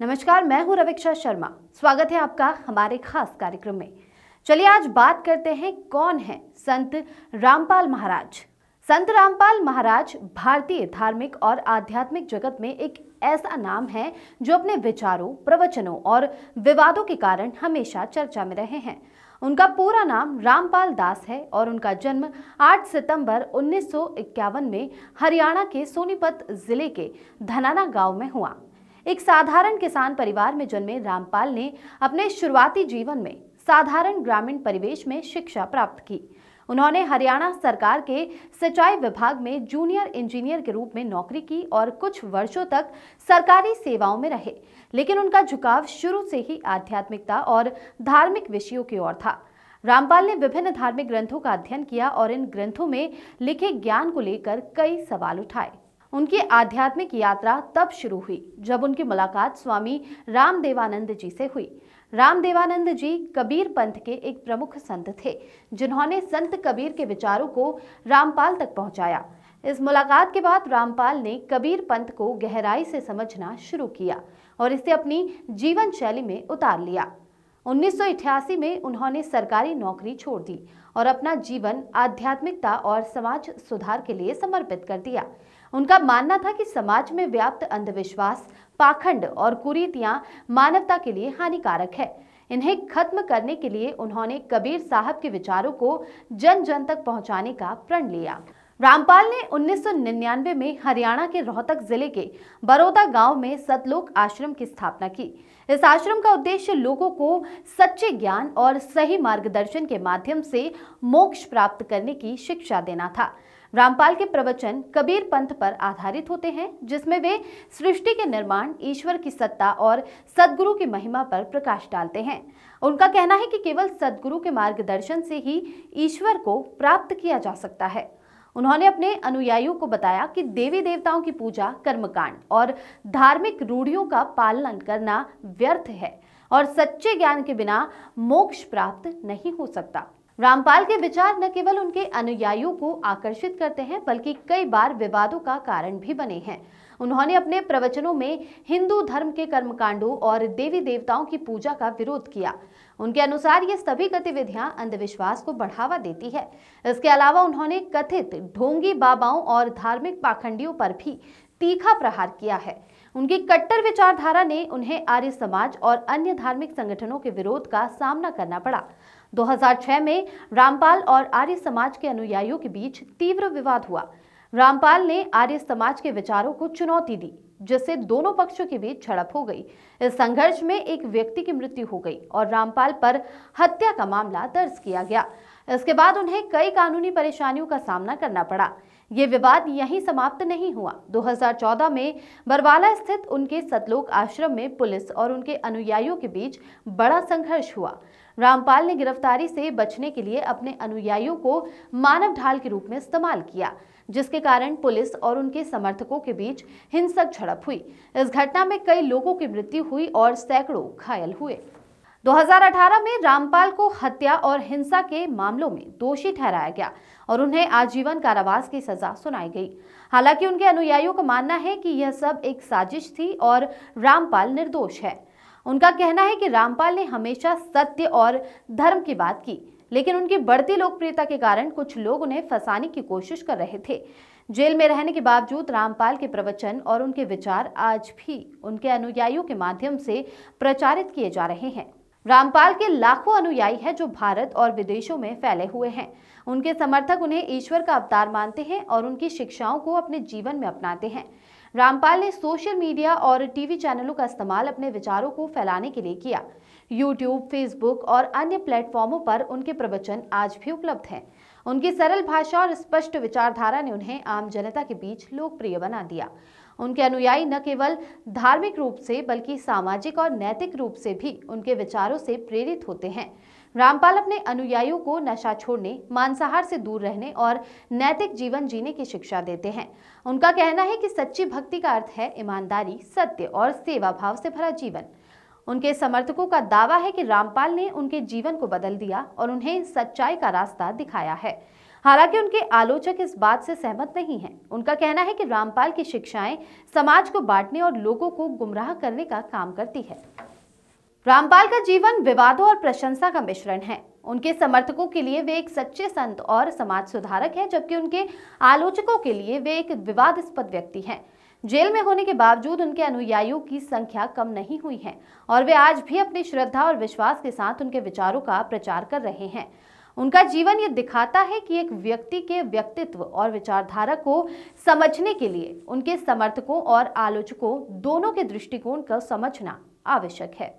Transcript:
नमस्कार, मैं हूं रविक्षा शर्मा। स्वागत है आपका हमारे खास कार्यक्रम में। चलिए आज बात करते हैं कौन है संत रामपाल महाराज। संत रामपाल महाराज भारतीय धार्मिक और आध्यात्मिक जगत में एक ऐसा नाम है जो अपने विचारों, प्रवचनों और विवादों के कारण हमेशा चर्चा में रहे हैं। उनका पूरा नाम रामपाल दास है और उनका जन्म 8 सितंबर 1951 में हरियाणा के सोनीपत जिले के धनाना गांव में हुआ। एक साधारण किसान परिवार में जन्मे रामपाल ने अपने शुरुआती जीवन में साधारण ग्रामीण परिवेश में शिक्षा प्राप्त की। उन्होंने हरियाणा सरकार के सिंचाई विभाग में जूनियर इंजीनियर के रूप में नौकरी की और कुछ वर्षों तक सरकारी सेवाओं में रहे, लेकिन उनका झुकाव शुरू से ही आध्यात्मिकता और धार्मिक विषयों की ओर था। रामपाल ने विभिन्न धार्मिक ग्रंथों का अध्ययन किया और इन ग्रंथों में लिखे ज्ञान को लेकर कई सवाल उठाए। उनकी आध्यात्मिक यात्रा तब शुरू हुई जब उनकी मुलाकात स्वामी रामदेवानंद जी से हुई। रामदेवानंद जी कबीर पंथ के एक प्रमुख संत थे, जिन्होंने संत कबीर के विचारों को रामपाल तक पहुंचाया। इस मुलाकात के बाद रामपाल ने कबीर पंथ को गहराई से समझना शुरू किया और इसे अपनी जीवन शैली में उतार लिया। 1988 में उन्होंने सरकारी नौकरी छोड़ दी और अपना जीवन आध्यात्मिकता और समाज सुधार के लिए समर्पित कर दिया। उनका मानना था कि समाज में व्याप्त अंधविश्वास, पाखंड और कुरीतियां मानवता के लिए हानिकारक है। इन्हें खत्म करने के लिए उन्होंने कबीर साहब के विचारों को जन जन तक पहुंचाने का प्रण लिया। रामपाल ने 1999 में हरियाणा के रोहतक जिले के बरोदा गांव में सतलोक आश्रम की स्थापना की। इस आश्रम का उद्देश्य लोगों को सच्चे ज्ञान और सही मार्गदर्शन के माध्यम से मोक्ष प्राप्त करने की शिक्षा देना था। रामपाल के प्रवचन कबीर पंथ पर आधारित होते हैं, जिसमें वे सृष्टि के निर्माण, ईश्वर की सत्ता और सद्गुरु की महिमा पर प्रकाश डालते हैं। उनका कहना है कि केवल सद्गुरु के मार्गदर्शन से ही ईश्वर को प्राप्त किया जा सकता है। उन्होंने अपने अनुयायियों को बताया कि देवी देवताओं की पूजा, कर्मकांड और धार्मिक रूढ़ियों का पालन करना व्यर्थ है और सच्चे ज्ञान के बिना मोक्ष प्राप्त नहीं हो सकता। रामपाल के विचार न केवल उनके अनुयायियों को आकर्षित करते हैं, बल्कि कई बार विवादों का कारण भी बने हैं। उन्होंने अपने प्रवचनों में हिंदू धर्म के कर्मकांडों और देवी देवताओं की पूजा का विरोध किया। उनके अनुसार ये सभी गतिविधियां अंधविश्वास को बढ़ावा देती है। इसके अलावा उन्होंने कथित ढोंगी बाबाओं और धार्मिक पाखंडियों पर भी तीखा प्रहार किया है। उनकी कट्टर विचारधारा ने उन्हें आर्य समाज और अन्य धार्मिक संगठनों के विरोध का सामना करना पड़ा। 2006 में रामपाल और आर्य समाज के अनुयायियों के बीच तीव्र विवाद हुआ। रामपाल ने आर्य समाज के विचारों को चुनौती दी, जिससे दोनों पक्षों के बीच झड़प हो गई। इस संघर्ष में एक व्यक्ति की मृत्यु हो गई और रामपाल पर हत्या का मामला दर्ज किया गया। इसके बाद उन्हें कई कानूनी परेशानियों का सामना करना पड़ा। ये विवाद यहीं समाप्त नहीं हुआ। 2014 में बरवाला स्थित उनके सतलोक आश्रम में पुलिस और उनके अनुयायियों के बीच बड़ा संघर्ष हुआ। रामपाल ने गिरफ्तारी से बचने के लिए अपने अनुयायियों को मानव ढाल के रूप में इस्तेमाल किया, जिसके कारण पुलिस और उनके समर्थकों के बीच हिंसक झड़प हुई। इस घटना में कई लोगों की मृत्यु हुई और सैकड़ों घायल हुए। 2018 में रामपाल को हत्या और हिंसा के मामलों में दोषी ठहराया गया और उन्हें आजीवन कारावास की सजा सुनाई गई। हालांकि उनके अनुयायियों का मानना है कि यह सब एक साजिश थी और रामपाल निर्दोष है। उनका कहना है कि रामपाल ने हमेशा सत्य और धर्म की बात की, लेकिन उनकी बढ़ती लोकप्रियता के कारण कुछ लोग उन्हें फंसाने की कोशिश कर रहे थे। जेल में रहने के बावजूद रामपाल के प्रवचन और उनके विचार आज भी उनके अनुयायियों के माध्यम से प्रचारित किए जा रहे हैं। रामपाल के लाखों अनुयायी हैं जो भारत और विदेशों में फैले हुए हैं। उनके समर्थक उन्हें ईश्वर का अवतार मानते हैं और उनकी शिक्षाओं को अपने जीवन में अपनाते हैं। रामपाल ने सोशल मीडिया और टीवी चैनलों का इस्तेमाल अपने विचारों को फैलाने के लिए किया। यूट्यूब, फेसबुक और अन्य प्लेटफॉर्मों पर उनके प्रवचन आज भी उपलब्ध हैं। उनकी सरल भाषा और स्पष्ट विचारधारा ने उन्हें आम जनता के बीच लोकप्रिय बना दिया। उनके अनुयायी न केवल धार्मिक रूप से बल्कि सामाजिक और नैतिक रूप से भी उनके विचारों से प्रेरित होते हैं। रामपाल अपने अनुयायियों को नशा छोड़ने, मांसाहार से दूर रहने और नैतिक जीवन जीने की शिक्षा देते हैं। उनका कहना है कि सच्ची भक्ति का अर्थ है ईमानदारी, सत्य और सेवा भाव से भरा जीवन। उनके समर्थकों का दावा है कि रामपाल ने उनके जीवन को बदल दिया और उन्हें सच्चाई का रास्ता दिखाया है। हालांकि उनके आलोचक इस बात से सहमत नहीं हैं। उनका कहना है कि रामपाल की शिक्षाएं समाज को बांटने और लोगों को गुमराह करने का काम करती है। रामपाल का जीवन विवादों और प्रशंसा का मिश्रण है। उनके समर्थकों के लिए वे एक सच्चे संत और समाज सुधारक हैं, जबकि उनके आलोचकों के लिए वे एक विवादास्पद व्यक्ति हैं। जेल में होने के बावजूद उनके अनुयायियों की संख्या कम नहीं हुई है और वे आज भी अपनी श्रद्धा और विश्वास के साथ उनके विचारों का प्रचार कर रहे हैं। उनका जीवन ये दिखाता है कि एक व्यक्ति के व्यक्तित्व और विचारधारा को समझने के लिए उनके समर्थकों और आलोचकों दोनों के दृष्टिकोण को समझना आवश्यक है।